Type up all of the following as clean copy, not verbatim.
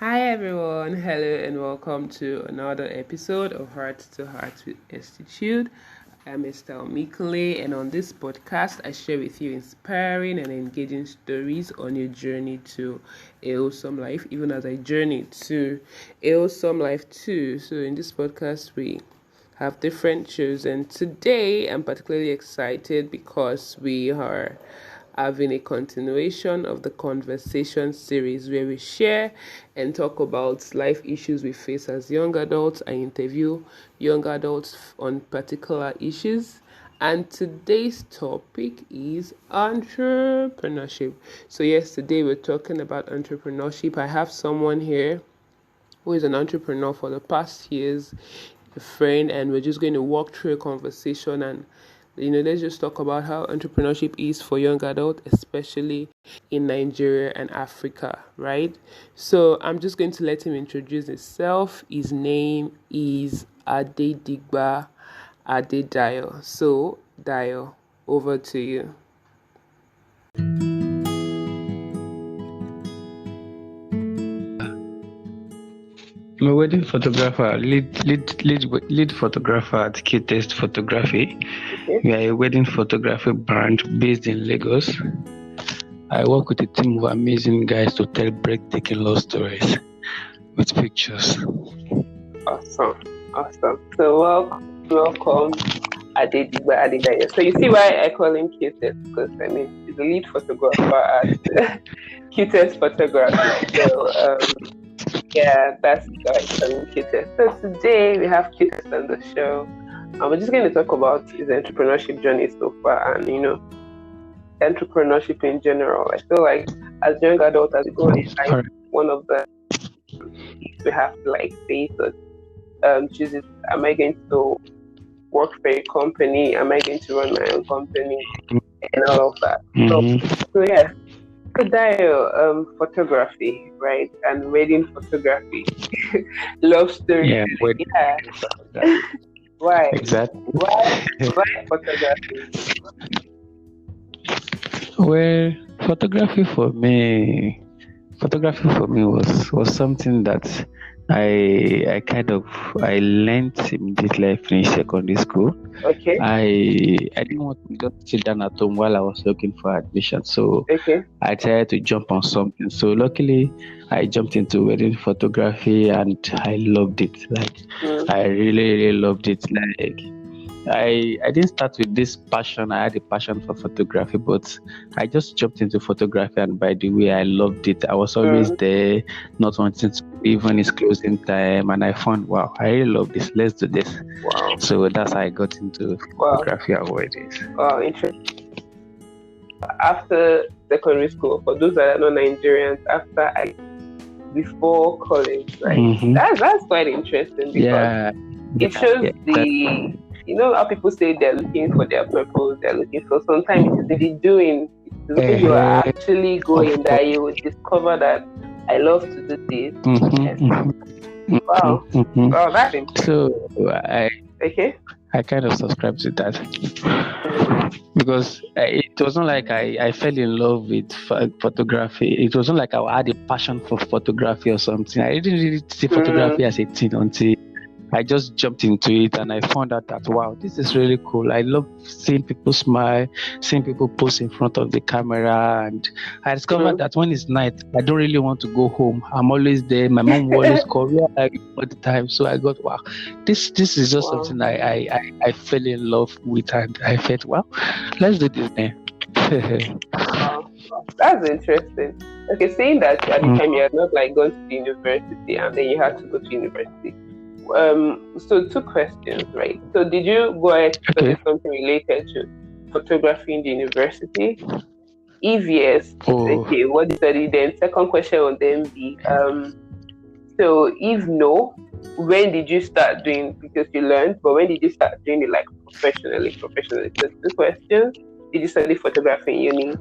Hi everyone, hello and welcome to another episode of Heart to Heart with Institute. I'm Estelle Mikele, and on this podcast, I share with you inspiring and engaging stories on your journey to a wholesome life, even as I journey to a wholesome life too. So in this podcast, we have different shows, and today I'm particularly excited because we are having a continuation of the conversation series where we share and talk about life issues we face as young adults. I interview young adults on particular issues, and today's topic is entrepreneurship. So yes, today we're talking about entrepreneurship. I have someone here who is an entrepreneur for the past years, a friend, and we're just going to walk through a conversation and let's just talk about how entrepreneurship is for young adults, especially in Nigeria and Africa, right? So I'm just going to let him introduce himself. His name is Adedigba Adedayo. So, Dayo, over to you. I'm a wedding photographer, lead photographer at Cutest Photography. Okay. We are a wedding photography brand based in Lagos. I work with a team of amazing guys to tell breathtaking love stories with pictures. Awesome. So welcome Adedigba Adedayo. So you see why I call him Cutest, because he's the lead photographer at Cutest Photography. So yeah, that's Cutest. So today we have Cutest on the show. We're just going to talk about his entrepreneurship journey so far, and entrepreneurship in general. I feel like as young adults, as we go in life, one of the things we have to face or choose is: am I going to work for a company? Am I going to run my own company? And all of that. So yeah. So Dayo, photography, right? And wedding photography. Love story. Yeah. Why? Exactly. Why photography? Well, photography for me was something that I learned immediately I finished secondary school. Okay. I didn't want to just sit down at home while I was looking for admission, so I tried to jump on something. So luckily, I jumped into wedding photography, and I loved it. I really loved it. I didn't start with this passion. I had a passion for photography, but I just jumped into photography, and by the way, I loved it. I was always there, not wanting to leave when it's closing time, and I found, wow, I really love this. Let's do this. Wow. So that's how I got into photography and weddings. Wow, interesting. After secondary school, for those that are not Nigerians, before college, right? That's quite interesting because it shows you know how people say they're looking for their purpose, they're looking for sometimes it's the doing, it's when you are actually going that you will discover that I love to do this. Wow, that's interesting. So I kind of subscribe to that because it wasn't like I fell in love with photography. It wasn't like I had a passion for photography or something. I didn't really see photography as a thing until I just jumped into it, and I found out that, wow, this is really cool. I love seeing people smile, seeing people pose in front of the camera, and I discovered that when it's night, I don't really want to go home. I'm always there. My mom will always call me all the time. So I got, wow, this is just something I fell in love with, and I felt, wow, let's do this then. Wow. That's interesting. Okay, saying that at the time you had not gone to the university, and then you had to go to university. So 2 questions, right? So did you go ahead to study something related to photography in the university? If yes, what did you study? Then second question would then be, so if no, when did you start doing, because you learned, but when did you start doing it professionally? So 2 questions. Did you study photography in uni?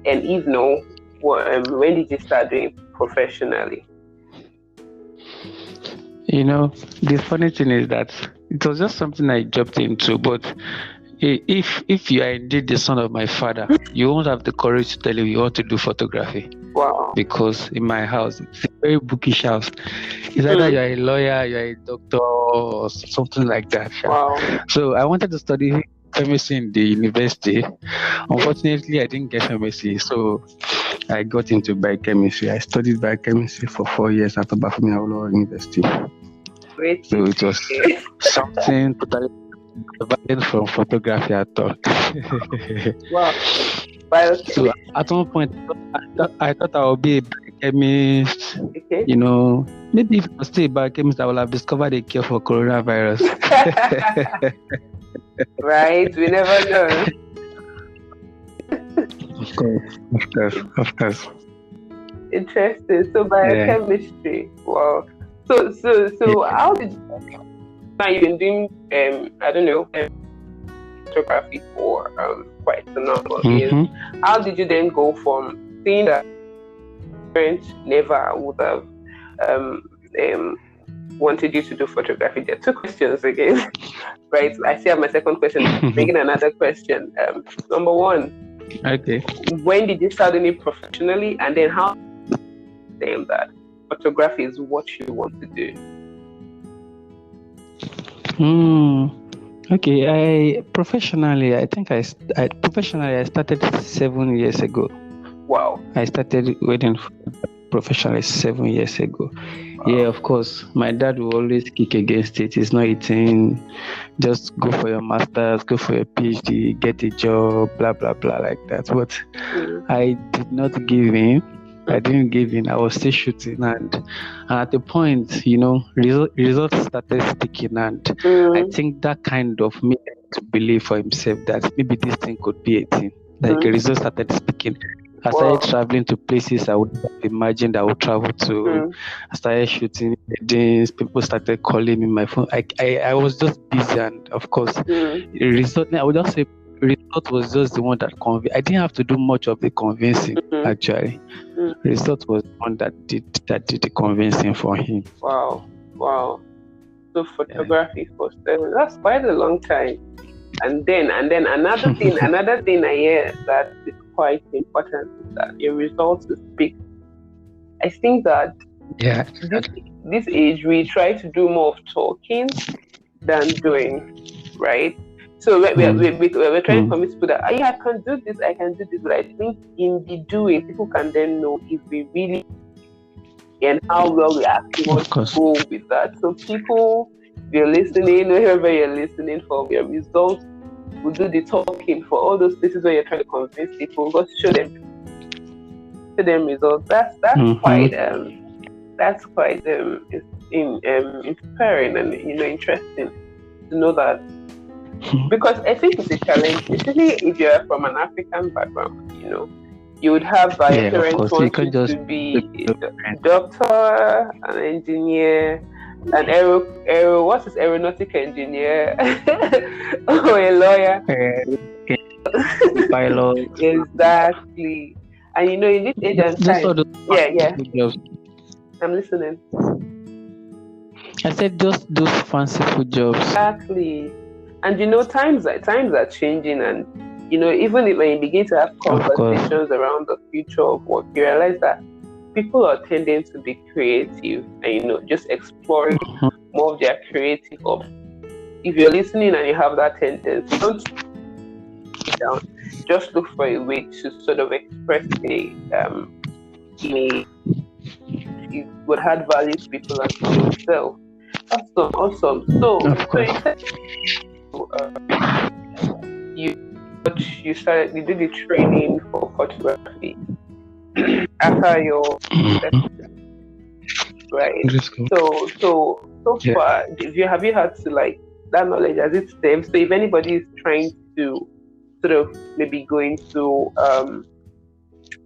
And if no, when did you start doing it professionally? The funny thing is that it was just something I jumped into, but if you are indeed the son of my father, you won't have the courage to tell him you want to do photography. Wow. Because in my house, it's a very bookish house. It's either you're a lawyer, you're a doctor, or something like that. Wow. So I wanted to study pharmacy in the university. Unfortunately, I didn't get pharmacy, so I got into biochemistry. I studied biochemistry for 4 years at Obafemi University. Great. So it was something totally different from photography at all. Wow. So at one point, I thought I would be a biochemist. Okay. You know, maybe if I was still a biochemist, I would have discovered a cure for coronavirus. Right, we never know. Of course. Interesting. So biochemistry. Yeah. Wow. So how did now you've been doing I don't know photography for quite a number of years. How did you then go from seeing that parents never would have wanted you to do photography? There are two questions again. Right. I still have my second question. Making another question. Number one. Okay. When did you start doing it professionally, and then how saying that photography is what you want to do? Okay. I professionally started 7 years ago. Wow. I started wedding professionally 7 years ago. Wow. Yeah, of course. My dad will always kick against it. It's not eating. Just go for your master's, go for your PhD, get a job, blah blah blah, like that. But I did not give in. I didn't give in. I was still shooting, and at the point, you know, results started speaking, and I think that kind of made him to believe for himself that maybe this thing could be a thing. Like the results started speaking. I started traveling to places I would have imagined I would travel to. I started shooting weddings. People started calling me my phone. I was just busy, and of course, result. I would just say result was just the one that convinced. I didn't have to do much of the convincing actually. Result was the one that did the convincing for him. Wow. So photography for 7. That's quite a long time. And then another thing I hear that is quite important is that your results speak. I think that this age we try to do more of talking than doing, right? So we're trying to convince people that I can do this, but I think in the doing, people can then know if we really and how well we actually want to go with that. So people, if you're listening, whoever you're listening for, your results will do the talking for all those places where you're trying to convince people. Just show them results. That's quite inspiring and interesting to know that. Because I think it's a challenge, especially if you're from an African background. You would have your parents wanting to be a doctor, an engineer, an aeronautic engineer, or a lawyer, pilot. Exactly. And in this age and time, I'm listening. I said just those fanciful jobs. Exactly. And times are changing, and even when you begin to have conversations around the future of work, you realize that people are tending to be creative and just exploring more of their creative options. If you're listening and you have that tendency, don't sit down. Just look for a way to sort of express it would add value to people and to yourself. Awesome. So you did the training for photography after your right. So far, have you had to that knowledge as it stems? So if anybody is trying to sort of maybe go into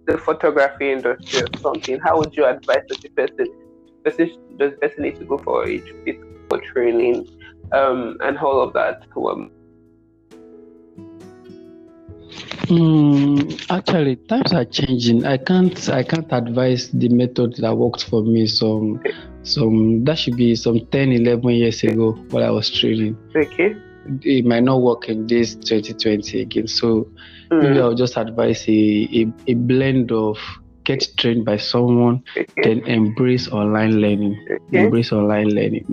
the photography industry or something, how would you advise such a person? Does the person need to go for a training and all of that? Actually, times are changing. I can't advise the method that worked for me. Some that should be some 10, 11 years ago while I was training. Okay. It might not work in this 2020 again. So maybe I'll just advise a blend of get trained by someone, then embrace online learning. Embrace online learning.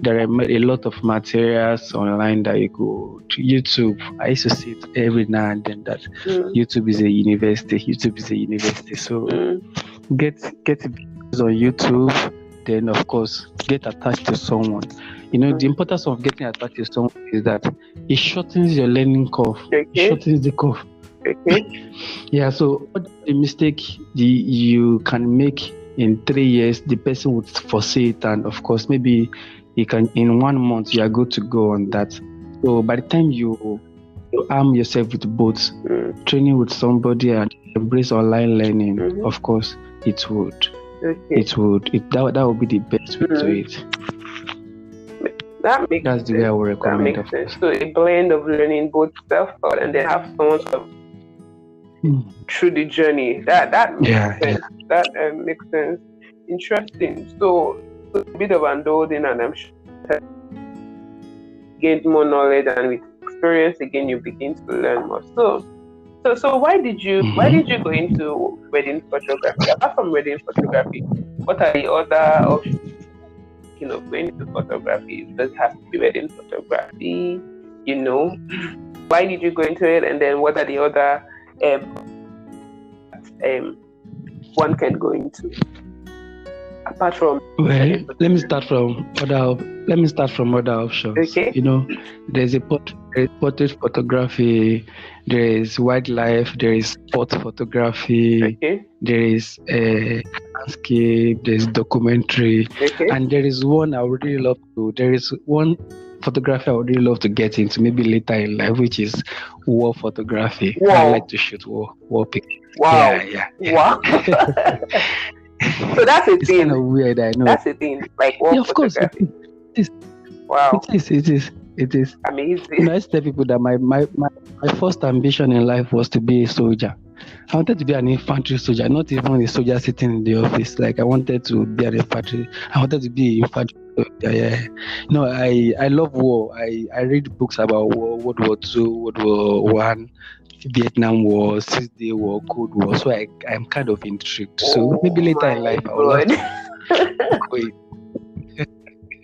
There are a lot of materials online that you go to. YouTube, I used to see it every now and then that YouTube is a university. So get videos on YouTube, then of course get attached to someone. The importance of getting attached to someone is that it shortens your learning curve. It shortens the curve. Yeah, so the mistake you can make in 3 years, the person would foresee it, and of course maybe you can in 1 month you are good to go on that. So by the time you arm yourself with both training with somebody and embrace online learning, of course it would that would be the best way to it. That's the way I would recommend. That makes sense. So a blend of learning both self-taught and then have someone through the journey. That makes sense. Yeah. That makes sense. Interesting. So a bit of unloading, and I'm sure gained more knowledge, and with experience again you begin to learn more. So why did you go into wedding photography? Apart from wedding photography, what are the other options? Going into photography? Does it have to be wedding photography? Why did you go into it? And then what are the other one can go into apart from? Well, let me start from other options. Okay. There's a portrait photography, there is wildlife, there is sport photography, there is landscape, there's documentary, and there is one photography I would really love to get into maybe later in life, which is war photography. Wow. I like to shoot war pictures. Wow. Yeah. Wow. So that's a thing. It's kind of weird, I know. That's a thing. Like war of course it is. Wow. It is. Amazing. I tell people that my first ambition in life was to be a soldier. I wanted to be an infantry soldier, not even a soldier sitting in the office. Like I wanted to be an infantry. I wanted to be an infantry soldier. Yeah. I love war. I read books about war, World War II, World War I, Vietnam War, 6-Day War, Cold War. So I'm kind of intrigued. So maybe later in life I would love to go in.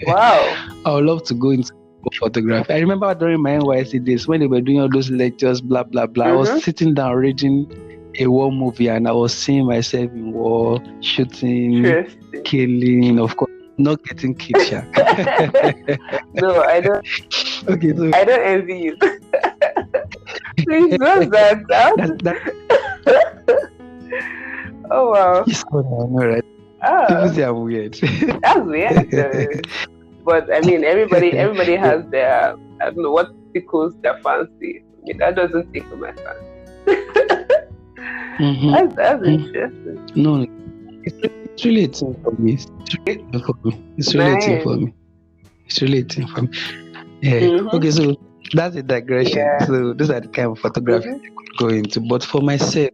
Wow. I would love to go into photography. I remember during my NYC days when they were doing all those lectures, blah blah blah. I was sitting down reading a war movie, and I was seeing myself in war, shooting, killing, of course, not getting killed. No, I don't. Okay, so I don't envy you. Please don't that. Oh wow. Yes, I know, right? People say I'm weird. That's weird. But I mean, everybody has their, I don't know what tickles their fancy. I mean, that doesn't tickle my fancy. That's interesting. No, it's really a thing for me. It's really a thing for me. Yeah. Okay, so that's a digression. Yeah. So those are the kind of photography I could go into. But for myself,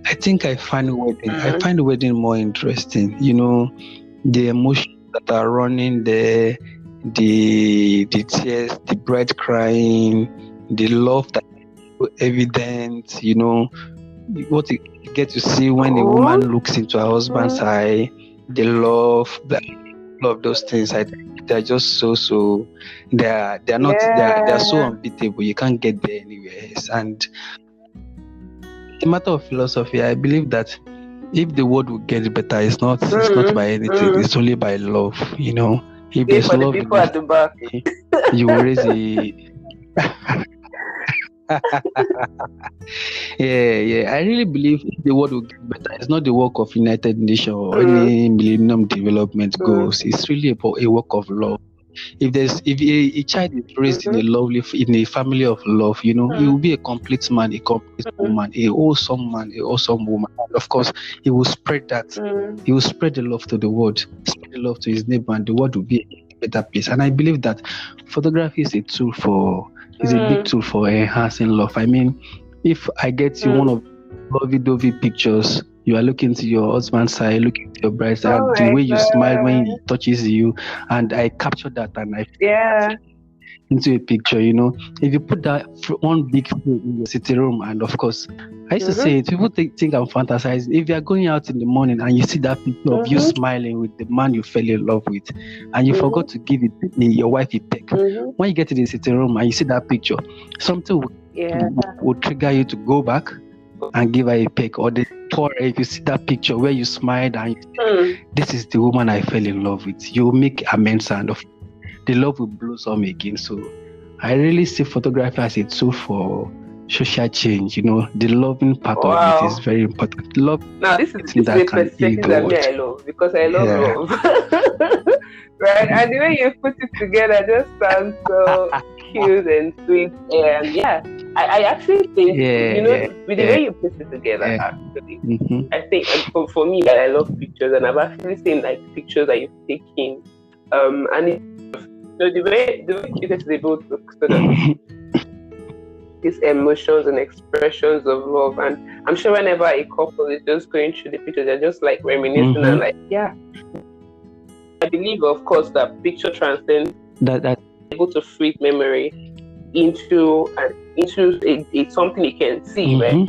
I think I find wedding. I find wedding more interesting. The emotions that are running there, the tears, the bride crying, the love that is evident. What you get to see when a woman looks into her husband's eye, the love, those things. I think they're just so they're so unbeatable. You can't get there anywhere. And it's a matter of philosophy. I believe that if the world will get better, it's not by anything. It's only by love. If there's love, the people at the back, you will raise a. Yeah. I really believe if the world will get better, it's not the work of United Nations or any Millennium Development Goals. It's really a work of love. If a child is raised in a family of love, he will be a complete man, a complete woman, a awesome man, a awesome woman. And of course, he will spread that. He will spread the love to the world, spread the love to his neighbor, and the world will be a better place. And I believe that photography is a big tool for enhancing love. I mean, if I get you one of lovey-dovey pictures, you are looking to your husband's eye, looking to your bride's eye, the way you smile when he touches you, and I capture that, and I into a picture, if you put that one big frame in your sitting room, and of course, I used to say it, people think I'm fantasizing. If you are going out in the morning and you see that picture of you smiling with the man you fell in love with, and you forgot to give your wife a peck, when you get to the sitting room and you see that picture, something would trigger you to go back and give her a peck. Or if you see that picture where you smiled and this is the woman I fell in love with, you make amends and the love will blossom again. So I really see photography as a tool for social change. The loving part of it is very important. Love. Now this is a perspective that I love, because I love love. Right? And the way you put it together just sounds so cute and sweet. And I actually think, with the way you put it together, actually, I think for me, that I love pictures, and I've actually seen like pictures that you've taken, and the way Cutest is able to sort of these emotions and expressions of love, and I'm sure whenever a couple is just going through the pictures, they're just like reminiscing and like, I believe, of course, that picture transcends that able to free memory into something you can see, right?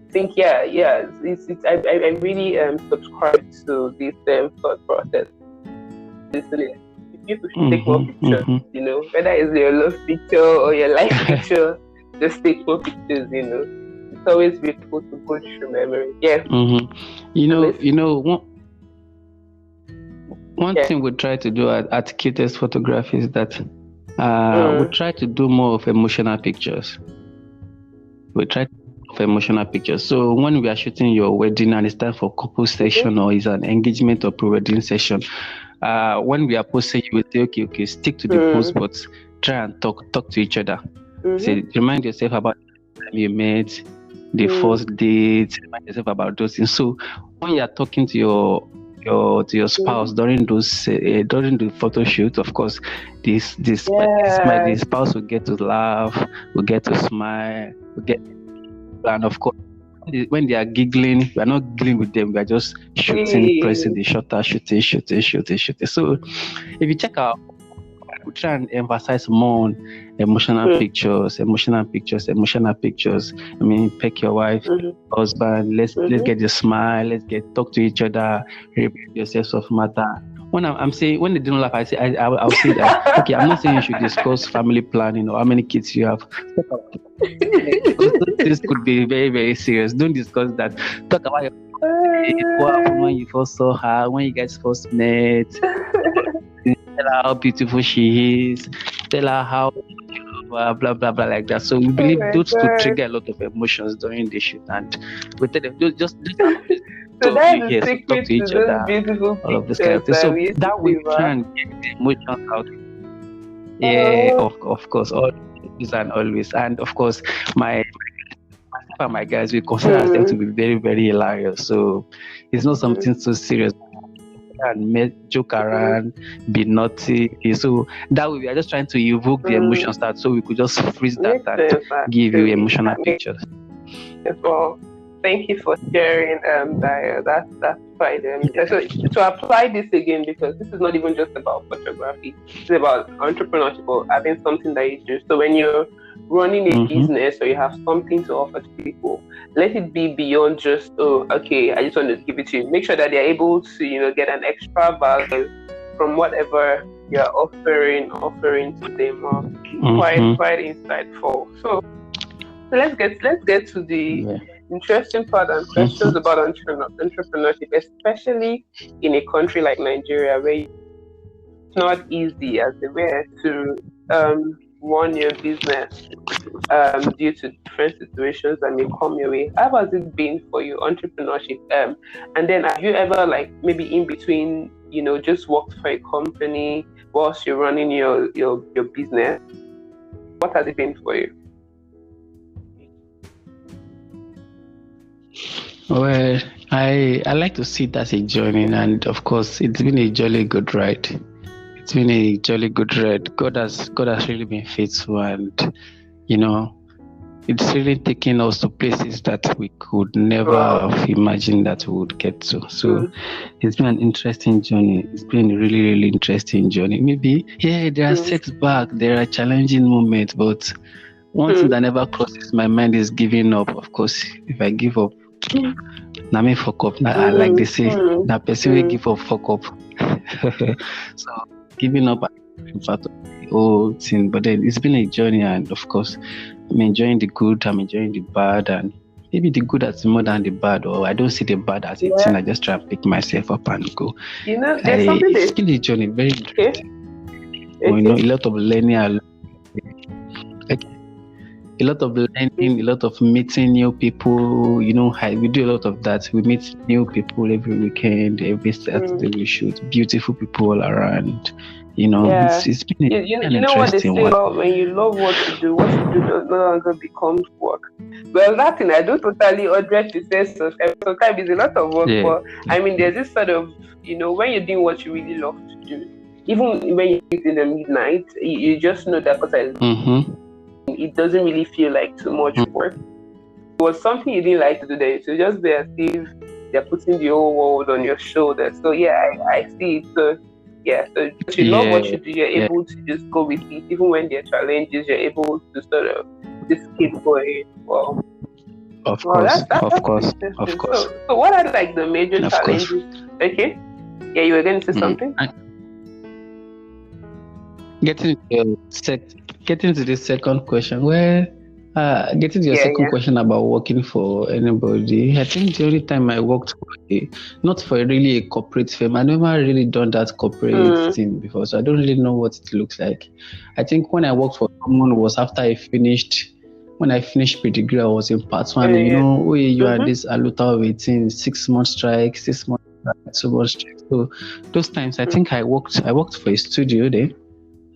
I think, I really subscribe to this thought process. People should take more pictures, whether it's your love picture or your life picture, just take more pictures, It's always beautiful to go through memory. One thing we try to do at Cutest Photography is that we try to do more of emotional pictures. So when we are shooting your wedding and it's time for couple session or is an engagement or pre-wedding session, when we are posting, you will say, okay, stick to the post, but try and talk to each other. Say, remind yourself about the time you met, the first date, remind yourself about those things. So when you are talking to your spouse during the photo shoot, of course, the spouse will get to laugh, will get to smile, and of course, when they are giggling, we are not giggling with them, we are just shooting, pressing the shutter, shooting. So if you check out, we try and emphasize more on emotional pictures. I mean, pick your wife, husband, let's get the smile, let's talk to each other, repeat yourself of matter. When I'm saying, when they don't laugh, I'll say that, okay, I'm not saying you should discuss family planning or how many kids you have. This could be very, very serious. Don't discuss that. Talk about what happened when you first saw her, when you guys first met. Tell her how beautiful she is. Tell her how blah blah blah like that. So we believe those could trigger a lot of emotions during the shoot, and we tell them just so that's the secret talk to each other, beautiful all of this kind of thing. So that way we try and get the emotions out. Of course, always and always, and of course my guys, we consider ourselves to be very, very hilarious. So it's not something so serious. And joke around, be naughty. So that way we are just trying to evoke the emotions so we could just freeze that and give you emotional pictures. Well, thank you for sharing, Dio. That's fine. So to apply this again, because this is not even just about photography, it's about entrepreneurship or having something that you do. So when you're running a business or you have something to offer to people, let it be beyond just, okay, I just want to give it to you. Make sure that they're able to, get an extra value from whatever you're offering to them. Quite insightful. So let's get to the interesting part and questions about entrepreneurship, especially in a country like Nigeria, where it's not easy as they were to run your business due to different situations that may come your way. How has it been for you, entrepreneurship? And then have you ever, like, maybe in between, just worked for a company whilst you're running your business? What has it been for you? Well, I like to see it as a journey, and of course, it's been a jolly good ride. God has really been faithful, and it's really taking us to places that we could never have imagined that we would get to. So it's been an interesting journey. It's been a really, really interesting journey. Maybe, there are setbacks, there are challenging moments, but one thing that never crosses my mind is giving up. Of course, if I give up, na me fuck up. Like they say, that person will give up, fuck up. So giving up, in fact, the whole thing. But then it's been a journey, and of course, I'm enjoying the good, I'm enjoying the bad, and maybe the good is more than the bad, or I don't see the bad as a thing. I just try to pick myself up and go. It's been a journey, very interesting. A lot of learning. A lot of learning, a lot of meeting new people. We do a lot of that. We meet new people every weekend, every Saturday we shoot. Beautiful people all around. It's been an interesting what they say one. about when you love what you do no longer becomes work. Well, that thing I do totally 100% subscribe. Sometimes it's a lot of work, but I mean, there's this sort of, when you're doing what you really love to do, even when you're in the midnight, you just know that because it doesn't really feel like too much work. It was something you didn't like to do there, so just be as if they're putting the whole world on your shoulders. So I see it. So if you love what you do, you're able to just go with it. Even when there are challenges, you're able to sort of just keep going. Well, of course. So what are like the major challenges? Okay. Yeah, you were going to say something? Getting to the second question, getting to your second question about working for anybody, I think the only time I worked not for really a corporate firm, I never really done that corporate thing before, so I don't really know what it looks like. I think when I worked for someone was after when I finished pre-degree, I was in part one. You are this aluta waiting 6 months strike, 6 months strike, 2 months strike. So those times, I think I worked for a studio there.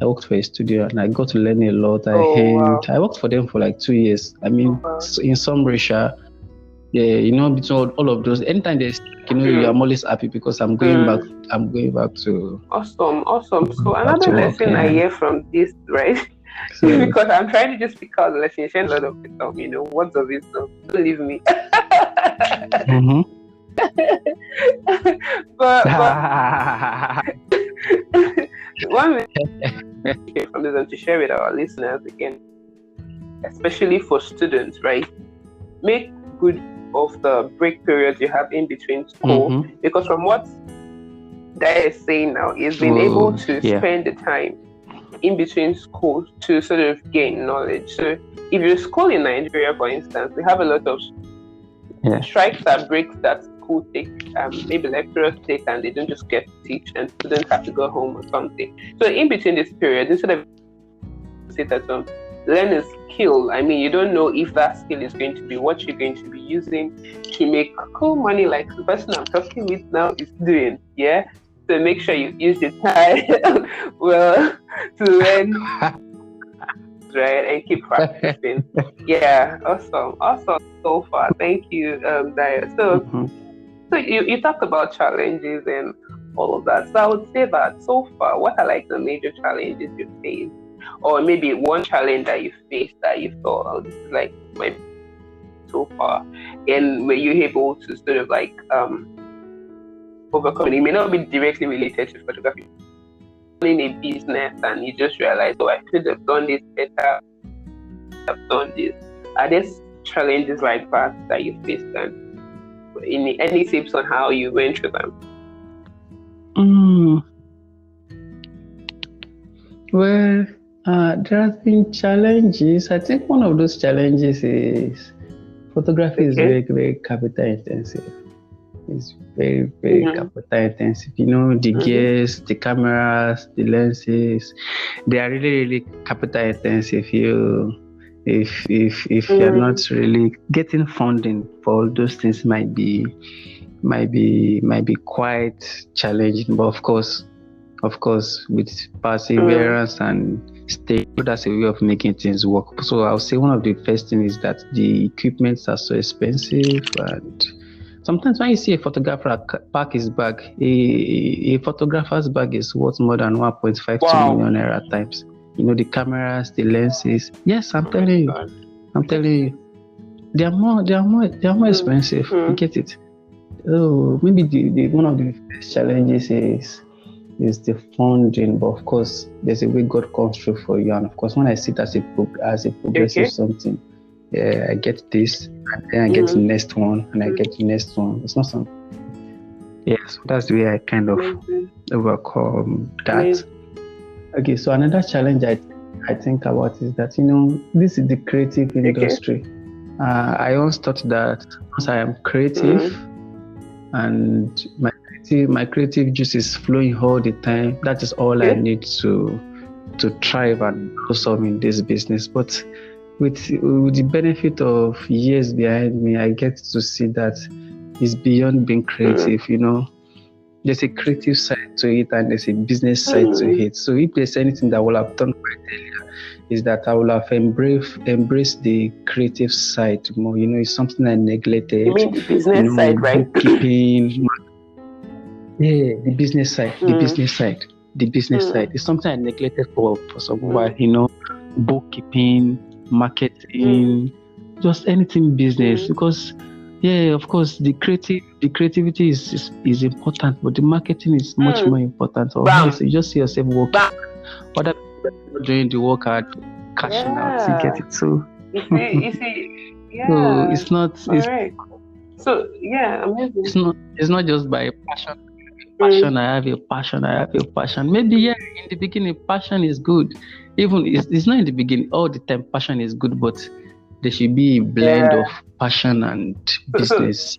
I worked for a studio and I got to learn a lot. I worked for them for like 2 years. I mean, in some ratio, between all of those, anytime there's, I'm always happy because I'm going back. I'm going back to. Awesome. So another lesson I hear from this, right? Because I'm trying to just pick out the lesson. Share a lot of wisdom. Words of wisdom. Don't leave me. but one way from this and to share with our listeners again, especially for students, right? Make good of the break periods you have in between school, because from what Daya is saying now, is being able to spend the time in between school to sort of gain knowledge. So if you school in Nigeria, for instance, we have a lot of strikes and breaks that school take, maybe lecturers take, and they don't just get to teach, and students have to go home or something. So in between this period, instead of sit at home, learn a skill. I mean, you don't know if that skill is going to be what you're going to be using to make cool money, like the person I'm talking with now is doing. So make sure you use your time well to learn, right, and keep practicing. Awesome so far. Thank you, Daya. So you talked about challenges and all of that. So I would say that so far, what are like the major challenges you've faced, or maybe one challenge that you faced that you thought, oh, this is like my so far, and were you able to sort of like overcome it? It may not be directly related to photography. In a business, and you just realize, oh, I could have done this better. I've done this. Are there challenges like that you faced, and any tips on how you went through them? Well, there have been challenges. I think one of those challenges is photography is very, very capital intensive. It's very, very capital intensive. The gears, the cameras, the lenses, they are really, really capital intensive. If you're not really getting funding for all those things, might be quite challenging. But of course, with perseverance and stay, that's a way of making things work. So I'll say one of the first things is that the equipments are so expensive, and sometimes when you see a photographer pack his bag, a photographer's bag is worth more than 1.5 to 2 million naira at times. The cameras, the lenses. Yes, I'm telling you. I'm telling you, they are more expensive. You get it? Oh, maybe the one of the first challenges is the funding, but of course, there's a way God comes through for you. And of course, when I see it as a progressive something, I get this, and then I get the next one, and I get the next one. It's not something. Yes, that's the way I kind of overcome that. Okay, so another challenge I think about is that, this is the creative industry. I always thought that once I am creative and my creative juice is flowing all the time, that is all I need to thrive and blossom in this business. But with the benefit of years behind me, I get to see that it's beyond being creative. There's a creative side to it and there's a business side to it. So if there's anything that I will have done quite earlier, is that I will have embraced the creative side more. It's something I neglected. You mean the business side, right? Bookkeeping. Yeah, the business side. The business side. It's something I neglected for some while. Bookkeeping, marketing, just anything business. Because of course, the creativity is important, but the marketing is much more important. Or else you just see yourself working. Other people doing the work hard, cashing out. You get it? So you see, so it's not. Amazing. It's not just by passion. I have a passion. Maybe in the beginning, passion is good. Even it's not in the beginning all the time. Passion is good, but there should be a blend of passion and business.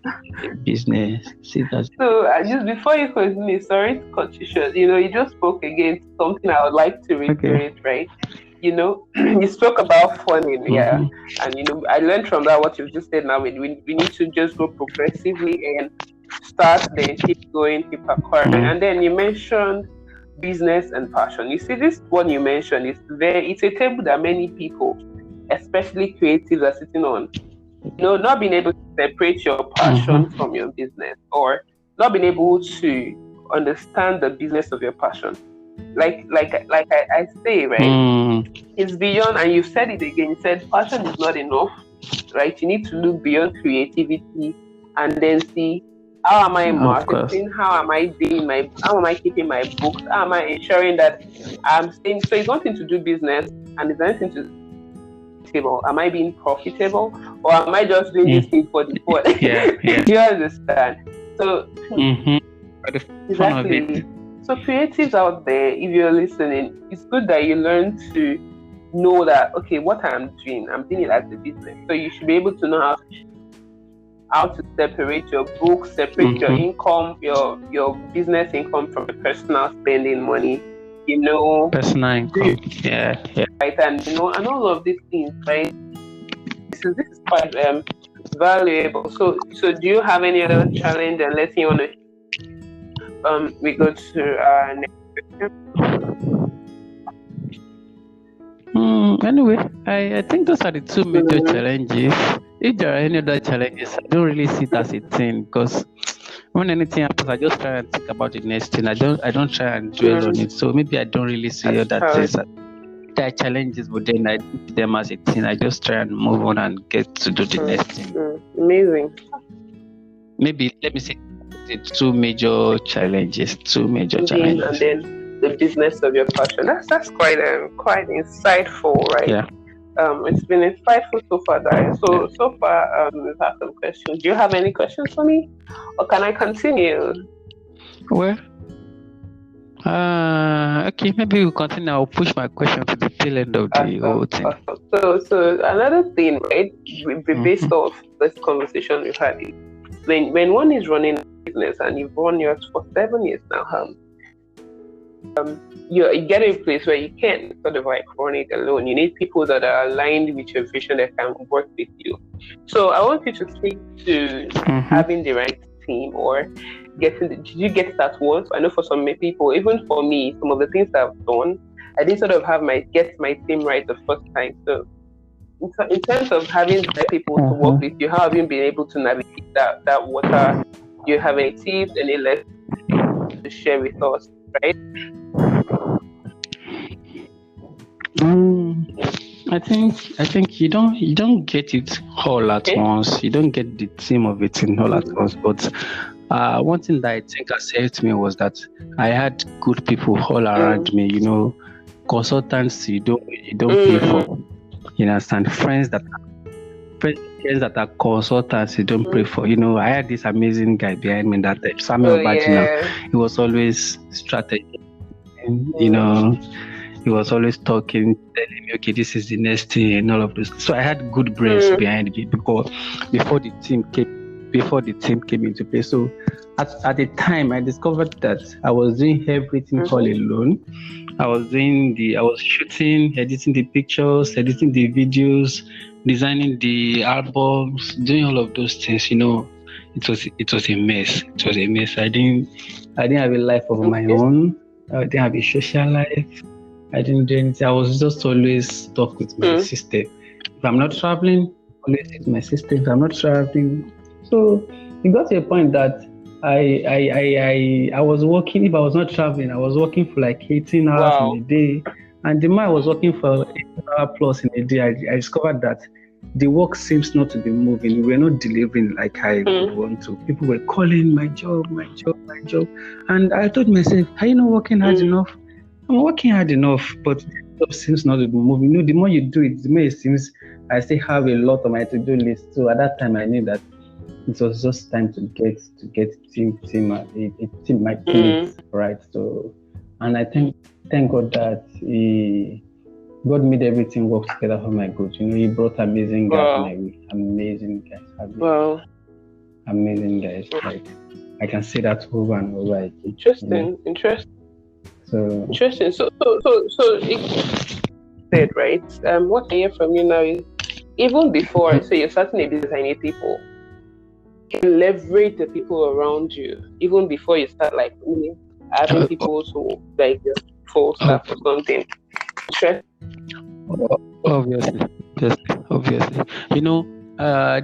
See that. So just before you continue, sorry to cut you short. You just spoke again something I would like to reiterate, right? You spoke about funding, and I learned from that what you've just said. Now we need to just go progressively and start, then keep going, keep acquiring. And then you mentioned business and passion. You see, this one you mentioned it's a table that many people, especially creatives, are sitting on. Not being able to separate your passion from your business, or not being able to understand the business of your passion. Like I say, right? It's beyond, and you've said it again. You said passion is not enough, right? You need to look beyond creativity and then see, how am I marketing? How am I keeping my books? How am I ensuring that I'm staying? So it's one thing to do business, and it's another thing to profitable. Am I being profitable, or am I just doing this thing for the fun? You understand? So exactly. So creatives out there, if you're listening, it's good that you learn to know that, okay, what I'm doing it as a business. So you should be able to know how to separate your books, separate your income, your business income from your personal spending money. Personal income. Right, and and all of these things, right? This is quite valuable. So do you have any other challenge? And let's see, we go to our next question. Anyway, I think those are the two major challenges. If there are any other challenges, I don't really see it as a thing, because when anything happens, I just try and think about the next thing. I don't try and dwell on it. So maybe I don't really see other things. There are challenges, but then I do them as a thing. I just try and move on and get to do the next thing. Amazing. Maybe let me say the two major challenges. And then the business of your passion. That's quite insightful, right? Yeah. It's been insightful so far, Dayo. So far, we've had some questions. Do you have any questions for me, or can I continue? Well, okay, maybe we'll continue. I'll push my question to the tail end of the whole thing. So another thing, right, based off this conversation we've had, is when one is running a business and you've run yours for 7 years now, you get a place where you can't sort of like run it alone. You need people that are aligned with your vision that can work with you. So I want you to speak to having the right team, or did you get it at once? I know for some people, even for me, some of the things that I've done, I didn't sort of get my team right the first time. So in terms of having the people to work with you, how have you been able to navigate that water? Do you have any tips, any lessons to share with us, right? I think you don't get it all at once. You don't get the theme of it in all at once. But one thing that I think has helped me was that I had good people all around me. Consultants you don't pay for. You understand? Friends that are consultants you don't pay for. I had this amazing guy behind me that Samuel Bajina. He was always strategic. He was always talking, telling me, okay, this is the next thing and all of this. So I had good brains behind me before the team came into play. So at the time, I discovered that I was doing everything all alone. I was shooting, editing the pictures, editing the videos, designing the albums, doing all of those things. It was a mess. It was a mess. I didn't have a life of my own. I didn't have a social life. I didn't do anything. I was just always stuck with my system. If I'm not traveling, always with my system. If I'm not traveling, so it got to a point that I was working. If I was not traveling, I was working for like 18 hours in a day, and the more I was working for 18 hours plus in a day, I discovered that the work seems not to be moving. We were not delivering like I would want to. People were calling my job, and I told myself, "Are you not working hard enough?" I'm working hard enough, but the job seems not to be moving. The more you do it, the more it seems I still have a lot on my to-do list. So at that time, I knew that it was just time to get my team right. So, and I thank God that God made everything work together for my good. He brought amazing guys my way. Amazing guys. Amazing guys. Like I can say that over and over again. Interesting. So interesting. So it said, right? What I hear from you now is even before you're starting a business, I need people. You can leverage the people around you even before you start like having people who like your full staff or something. Obviously.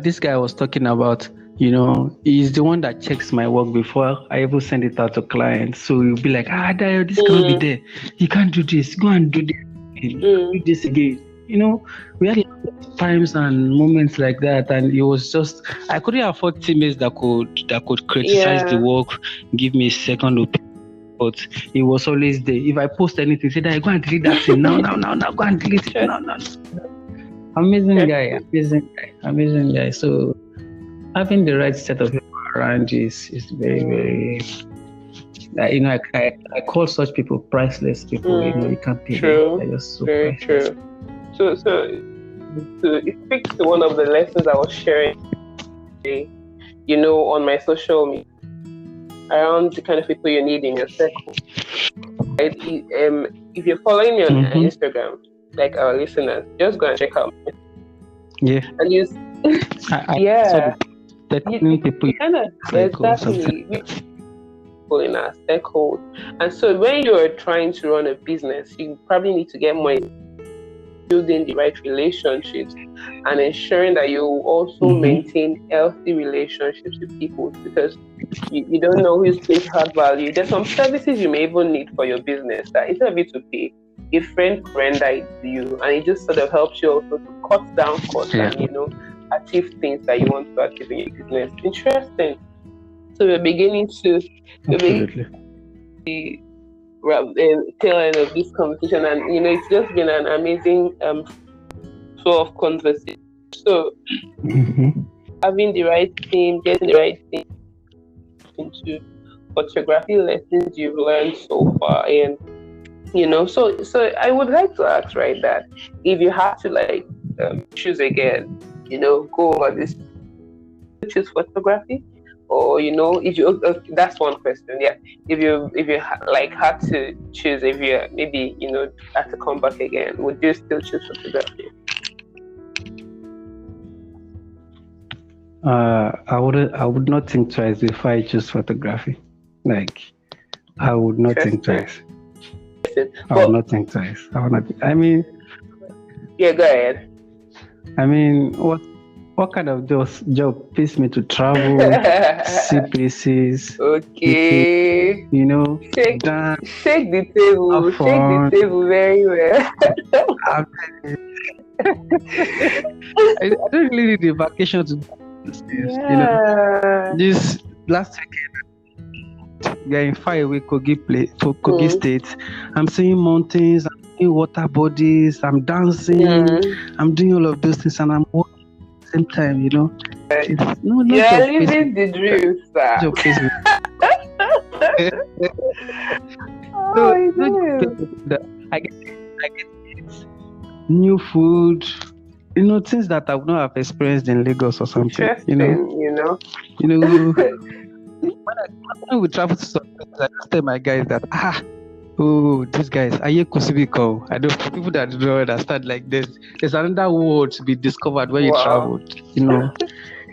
This guy was talking about. He's the one that checks my work before I even send it out to clients. So he'll be like, Dayo, this can't be there. You can't do this. Go and do this. Do this again. We had times and moments like that, and it was just I couldn't afford teammates that could criticize the work, give me a second opinion. But he was always there. If I post anything, say that go and delete that thing now, go and delete it. No. Amazing guy. So having the right set of people around you is very, very. I call such people priceless people. You can't pay them. They're just so very priceless. True. So it speaks to one of the lessons I was sharing today, on my social media around the kind of people you need in your circle. Right? If you're following me on Instagram, like our listeners, just go and check out. Yeah. And you. People exactly people in our circle. And so when you're trying to run a business, you probably need to get more building the right relationships and ensuring that you also maintain healthy relationships with people, because you don't know who's going to have value. There's some services you may even need for your business that instead of you to pay, a friend can render it to you, and it just sort of helps you also to cut down costs and achieve things that you want to achieve in your business. Interesting. So we're beginning to the tail end of this conversation, and it's just been an amazing flow of conversation. So having the right team, getting the right thing into photography lessons you've learned so far, and so I would like to ask, right, that if you had to choose again, go over this, choose photography, or if you that's one question. Yeah, if you had to choose, if you maybe had to come back again, would you still choose photography? I would not think twice if I choose photography. I would not think twice. I would not think twice. Yeah, go ahead. What kind of job pays me to travel, see places? Okay. Shake the table. Shake the table very well. I don't really need a vacation to do these things. Yeah. This last weekend, we are in faraway Kogi State. I'm seeing mountains, I'm seeing water bodies, I'm dancing, I'm doing all of those things, and I'm working at the same time. It's no You're job living the dream, sir. job pays me. Oh, it is. I get new food, things that I would not have experienced in Lagos or something. Interesting, When we travel to some places, I just tell my guys that these guys, Aye Kusibiko. I don't, for people that don't understand, like there's another world to be discovered when you traveled.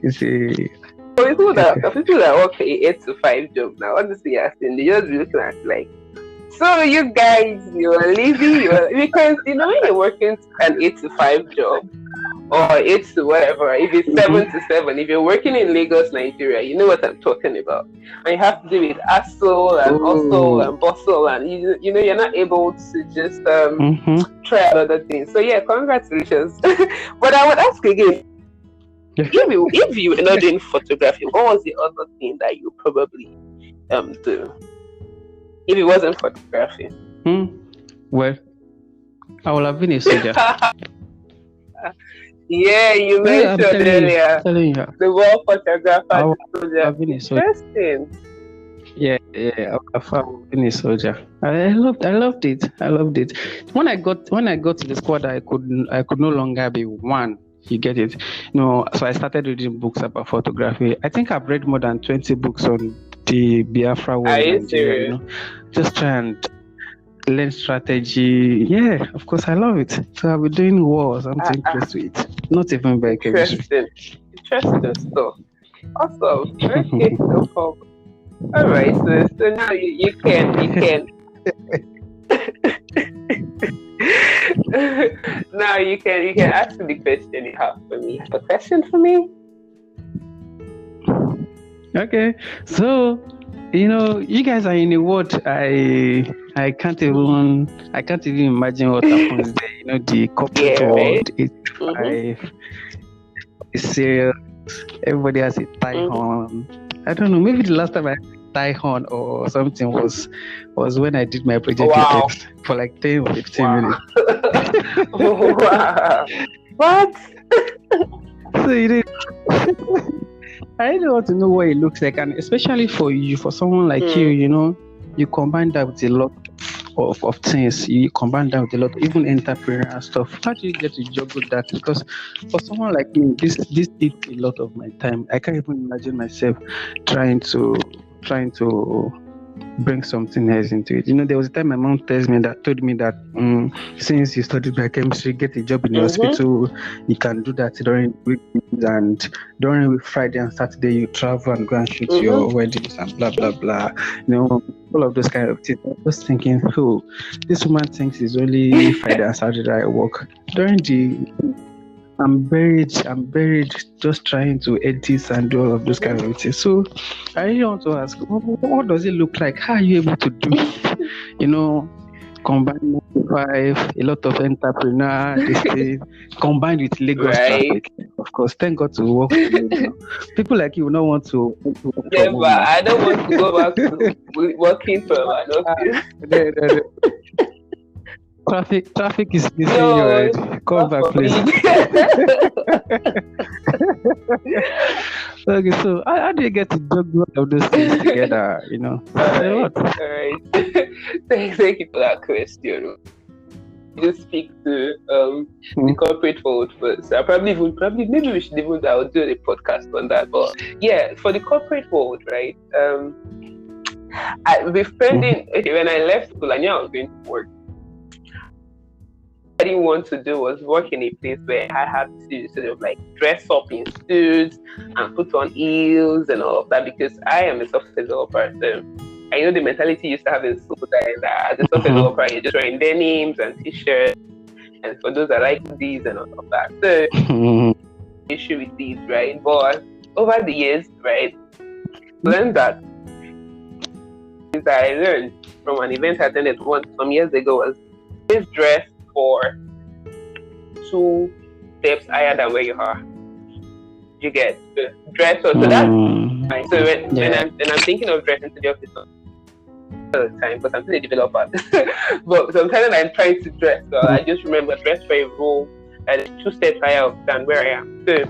It's a for people that work a 8 to 5 job now, honestly, asking, they just be looking at like, so you guys, you're lazy, because when you're working an 8 to 5 job or 8 to whatever, if it's 7 to 7, if you're working in Lagos, Nigeria, you know what I'm talking about. And you have to do with hustle and hustle and bustle, and you're not able to just try other things. So yeah, congratulations. But I would ask again, if you were not doing photography, what was the other thing that you probably do? If it wasn't photography? Well, I would have been a soldier. Yeah, you mentioned earlier the war photographer. I would have been a soldier. Interesting. Yeah, I would have been a soldier. I loved it. When I got to the squad, I could no longer be one. You get it? So I started reading books about photography. I think I've read more than 20 books on the Biafra war in Nigeria. Just try and learn strategy. Yeah, of course, I love it. So I'll be doing war or something close to it. Not even by chemistry. Interesting stuff. Awesome. Okay, no problem. All right, so now you can. Now you can ask the question you have for me. A question for me? Okay, so you guys are in a world I can't even imagine what happens there. The corporate world, it's serious. Everybody has a tie on. I don't know. Maybe the last time I had a tie on or something was when I did my project for like 10 or 15 minutes. Wow. What? So I really want to know what it looks like, and especially for someone like you, you combine that with a lot of things. You combine that with a lot, even entrepreneurial stuff. How do you get to juggle that? Because for someone like me, this eats a lot of my time. I can't even imagine myself trying to bring something else into it. There was a time my mom told me that since you studied biochemistry, get a job in the hospital, you can do that during weekends, and during Friday and Saturday you travel and go and shoot your weddings and blah blah blah. All of those kind of things. I was thinking, this woman thinks it's only Friday and Saturday I work. During I'm buried just trying to edit and do all of those kind of things. So I really want to ask, what does it look like? How are you able to do, combine 5, a lot of entrepreneur, this thing, combined with Lagos traffic. Of course, thank God to work. People like you will not want to work but I don't want to go back to working from an office. Traffic is missing you already. Come back, please. Okay, so how do you get to juggle all of those things together? All right. Thank you for that question. Just speak to the corporate world first. Maybe we should even I'll do a podcast on that. But yeah, for the corporate world, right? With spending when I left school, I knew I was going to work. I didn't want to do was work in a place where I had to sort of like dress up in suits and put on heels and all of that, because I am a software developer. So I know the mentality used to have in school that as a software developer, you're just wearing denims and t-shirts, and for those that like these and all of that. So issue with these, right? But over the years, right, learned that I learned from an event I attended some years ago was this dress for two steps higher than where you are. You get the dress, so that's fine. So when I'm thinking of dressing to the office all the time, because I'm still a developer, but sometimes when I'm trying to dress, so I just remember dress for a role and it's 2 steps higher than where I am. So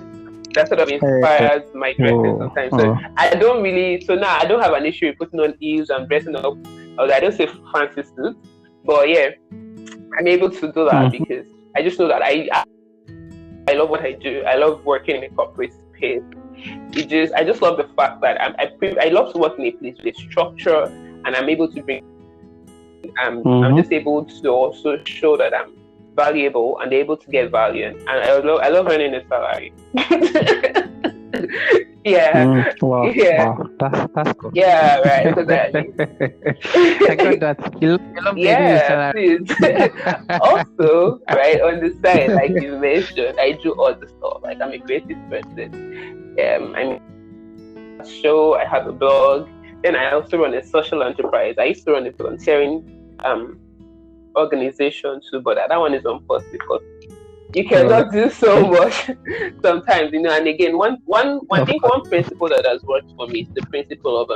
that sort of inspires my dressing sometimes. So I don't really, so now I don't have an issue with putting on heels and dressing up. I don't say fancy suits, but yeah, I'm able to do that because I just know that I love what I do. I love working in a corporate space. I just love the fact that I love to work in a place with structure, and I'm able to bring. I'm just able to also show that I'm valuable and able to get value, and I love earning a salary. Wow, that's cool. Yeah, right. Exactly. I got that. You love getting a salary. Also, right on the side, like you mentioned, I do all the stuff. Like I'm a creative person. I'm a show. I have a blog. Then I also run a social enterprise. I used to run a volunteering organization too, but that one is on pause because you cannot do so much sometimes, and again, one principle that has worked for me is the principle of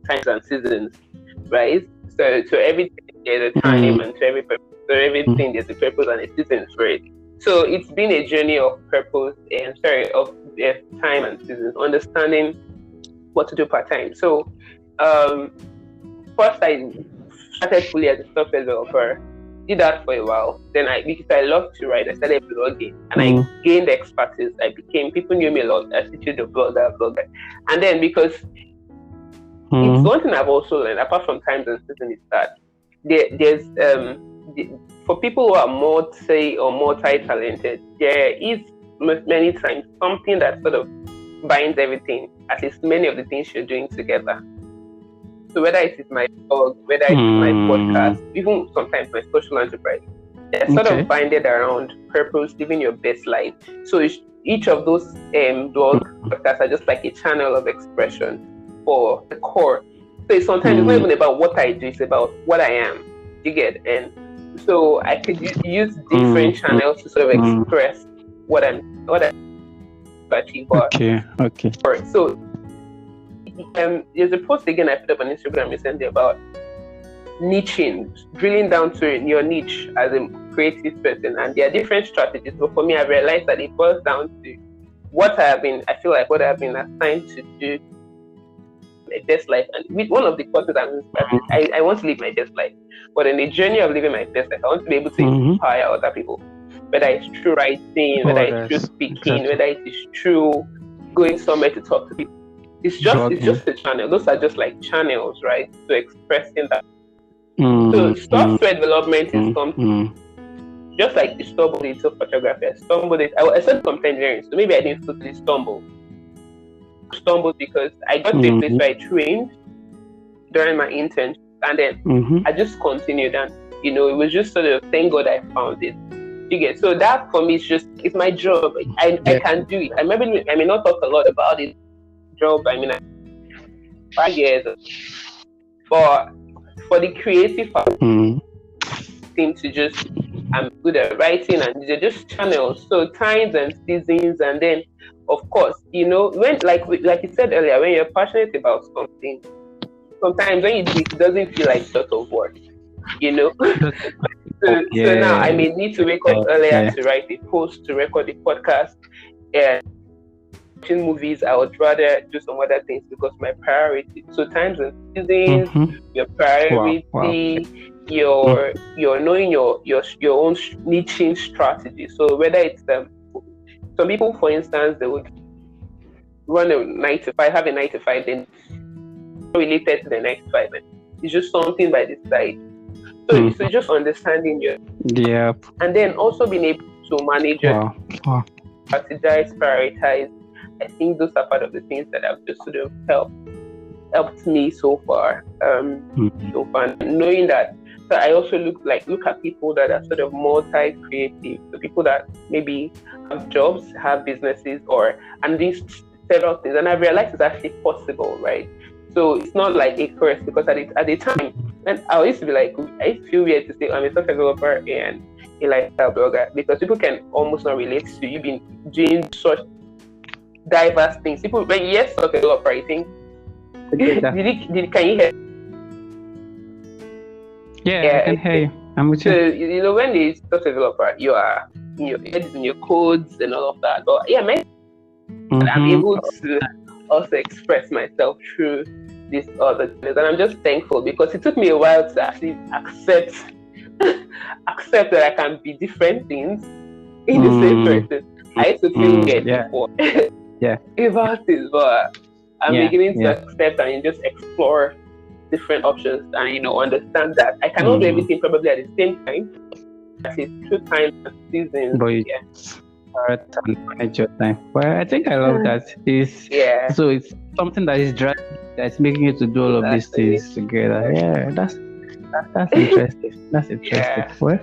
times and seasons, right? So to everything there's a time and to every purpose. So everything there's a purpose and a season for it. So it's been a journey of purpose of time and seasons, understanding what to do part time. So first I started fully as a software developer. Did that for a while. Then because I love to write, I started blogging and I gained expertise. People knew me a lot as a blogger. And then because it's one thing I've also learned, apart from times and seasons, is that there's for people who are multi-talented, there is many times something that sort of binds everything, at least many of the things you're doing together. So whether it is my blog, whether it is my podcast, even sometimes my social enterprise, they're sort of binded around purpose, living your best life. So each of those blog podcasts are just like a channel of expression for the core. So sometimes it's not even about what I do, it's about what I am. You get? And so I could use different channels to sort of express what I achieve. Okay. So there's a post again I put up on Instagram recently about niching, drilling down to your niche as a creative person, and there are different strategies. But for me, I realized that it boils down to what I've been assigned to do my best life. And with one of the courses I want to live my best life, but in the journey of living my best life, I want to be able to inspire other people, whether it's through writing, whether it's through speaking, whether it is through going somewhere to talk to people. It's just a channel. Those are just like channels, right? To expressing that. So software development is something just like the stumble into photography. I started computer engineering, so maybe I didn't totally stumble. Stumbled because I got to a place where I trained during my internship, and then I just continued, and it was just sort of thank God I found it. You get? So that for me is it's my job. I can do it. I may not talk a lot about it. Job, 5 years, but for the creative part, seem to just I'm good at writing, and they're just channels. So times and seasons, and then of course, when like you said earlier, when you're passionate about something, sometimes when you do it doesn't feel like sort of work, So now I may need to wake up earlier to write a post, to record a podcast, and watching movies. I would rather do some other things because my priority. So times and seasons, your priority, your knowing your own niching strategy. So whether it's some people, for instance, they would run a 9 to 5, have a 9 to 5, then related to the 9 to 5. It's just something by the side. So just understanding and then also being able to manage strategize, prioritize. I think those are part of the things that have just sort of helped me so far. Knowing that. So I also look at people that are sort of multi-creative, the people that maybe have jobs, have businesses, and these several things. And I realized it's actually possible, right? So it's not like a curse, because at the time, and I used to be like, I feel weird to say I'm a software developer and a lifestyle blogger, because people can almost not relate to you being doing such diverse things. People, when you hear software developer, I think, can you hear? Yeah, I can hear you. I'm with you. So, you know, when the software developer, you are in your codes and all of that. But yeah, I'm able to also express myself through this other things. And I'm just thankful, because it took me a while to actually accept that I can be different things in the same person. I used to feel weird before about it, but I'm beginning to accept and just explore different options, and, you know, understand that I cannot do everything probably at the same time. It's through time and seasons. But you and manage your time. Well, I think I love that. So it's something that is driving, that's making you to do all of these things together. Yeah, that's interesting. That's interesting. Yeah. Well,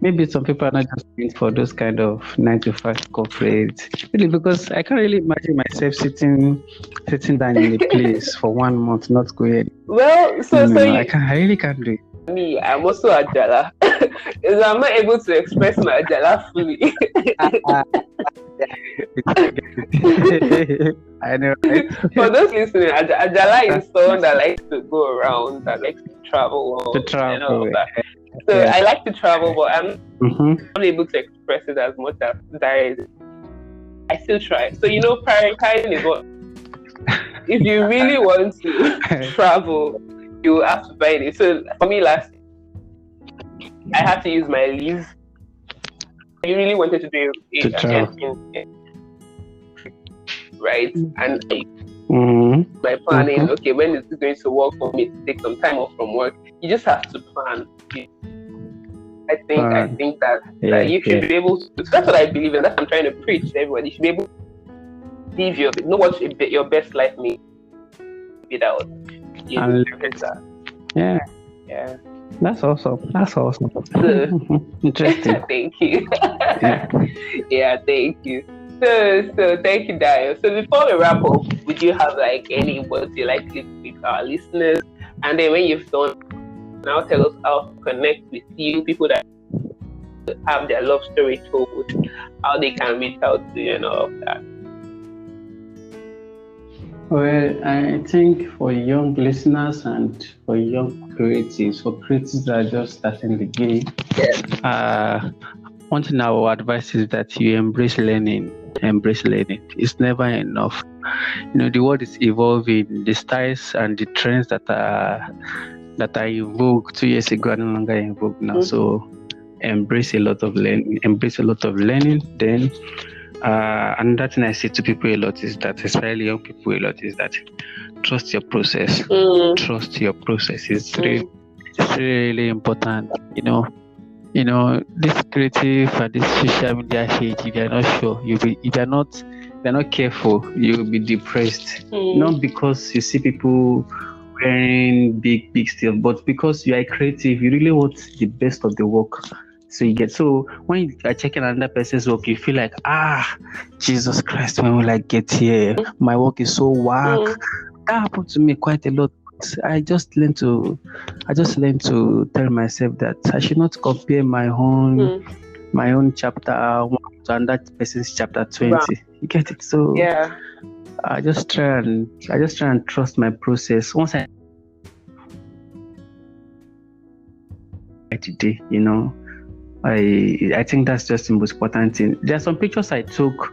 maybe some people are not just meant for those kind of 9-to-5 corporate. Really, because I can't really imagine myself sitting down in a place for 1 month not going. Well, I really can't do it. Me, I'm also Ajala. I'm not able to express my Ajala fully. I know, right? For those listening, Ajala is someone that likes to go around, that likes to travel. And all of that. So I like to travel, but I'm not able to express it as much as that. I still try. So, you know, prioritizing is what. If you really want to travel, you have to buy it. So for me, last I had to use my leave. I really wanted to do it, right? And by planning, okay, when is it going to work for me to take some time off from work? You just have to plan. I think that you should be able to. So that's what I believe in. That's what I'm trying to preach to everybody. You should be able to know what your best life means without. Yeah. That's awesome. Interesting. Thank you. Thank you. So thank you, Dayo. So before we wrap up, would you have like any words you like to leave with our listeners? And then when you've done, now tell us how to connect with you, people that have their love story told, how they can reach out to you and all of that. Well, I think for young listeners and for young creatives, that are just starting the game, one thing I will advise is that you embrace learning. It's never enough. You know, the world is evolving. The styles and the trends that are in vogue 2 years ago are no longer in vogue now. So embrace a lot of learning. Then another thing I say to people a lot is that, especially young people a lot, is that trust your process. Trust your process is really important. You know, this creative and this social media age, if you're not sure, if you're not careful, you'll be depressed. Not because you see people wearing big stuff, but because you are creative, you really want the best of the work. So when you are checking another person's work, you feel like, Jesus Christ, when will I get here? My work is so whack. That happened to me quite a lot. I just learned to tell myself that I should not compare my own chapter 1 to another person's chapter 20. Wow. You get it? So I just try and trust my process. Once today, you know, I think that's just the most important thing. There are some pictures I took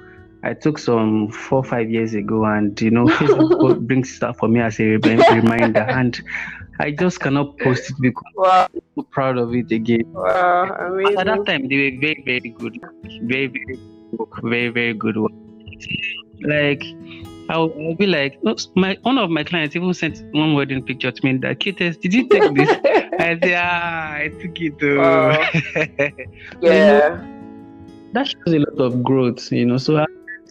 some 4 or 5 years ago, and you know, Facebook brings stuff for me as a reminder, and I just cannot post it because I'm so proud of it again. Wow, amazing. At that time, they were very, very good, very, very good work. Like I'll be like, one of my clients even sent one wedding picture to me. That Cutest, did you take this? I said, I took it. Yeah. That shows a lot of growth, you know. So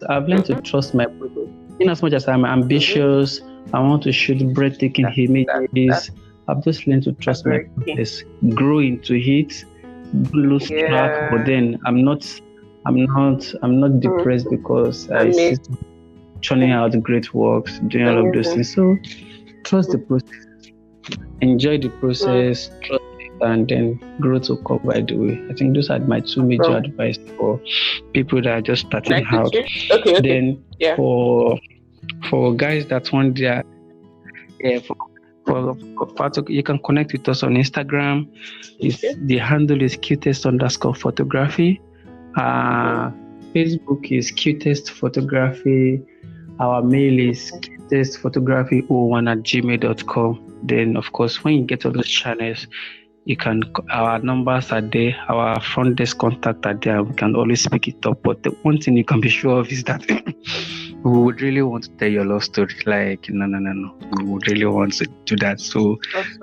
I've learned to trust my process. In as much as I'm ambitious, I want to shoot breathtaking images. I've just learned to trust my process, grow into it, lose track. But then I'm not depressed because I see churning out great works, doing all of those things. So trust the process, enjoy the process, trust and then growth will come by the way. I think those are my two major advice for people that are just starting out. Okay. Then for guys that want their you can connect with us on Instagram. The handle is Cutest_photography. Facebook is Cutest Photography. Our mail is cutestphotography01@gmail.com. Then, of course, when you get all those channels, our numbers are there, our front desk contact are there. We can always pick it up. But the one thing you can be sure of is that we would really want to tell your love story. Like, no. We would really want to do that. So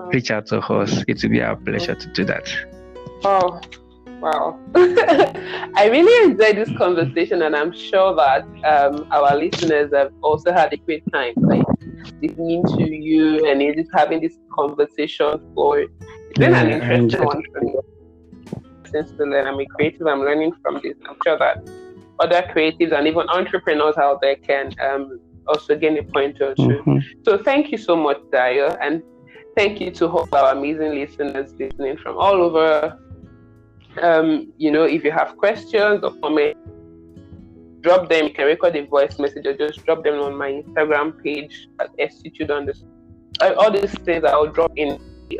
reach out to us. It will be our pleasure to do that. Oh, wow. I really enjoyed this conversation, and I'm sure that our listeners have also had a great time, like listening to you and just having this conversation. It's been an interesting one for me. Since to learn, I'm a creative. I'm learning from this. I'm sure that other creatives and even entrepreneurs out there can also gain a point or two. So thank you so much, Dayo, and thank you to all our amazing listeners listening from all over. If you have questions or comments, drop them. You can record a voice message or just drop them on my Instagram page at Institute. All these things I'll drop in the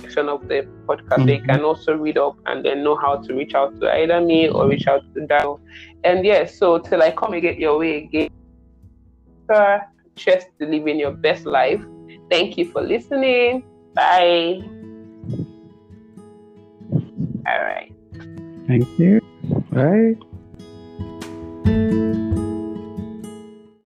section of the podcast. So you can also read up and then know how to reach out to either me or reach out to Dayo. And so till I come and get your way again, cheers to living your best life. Thank you for listening. Bye. All right. Thank you. Bye.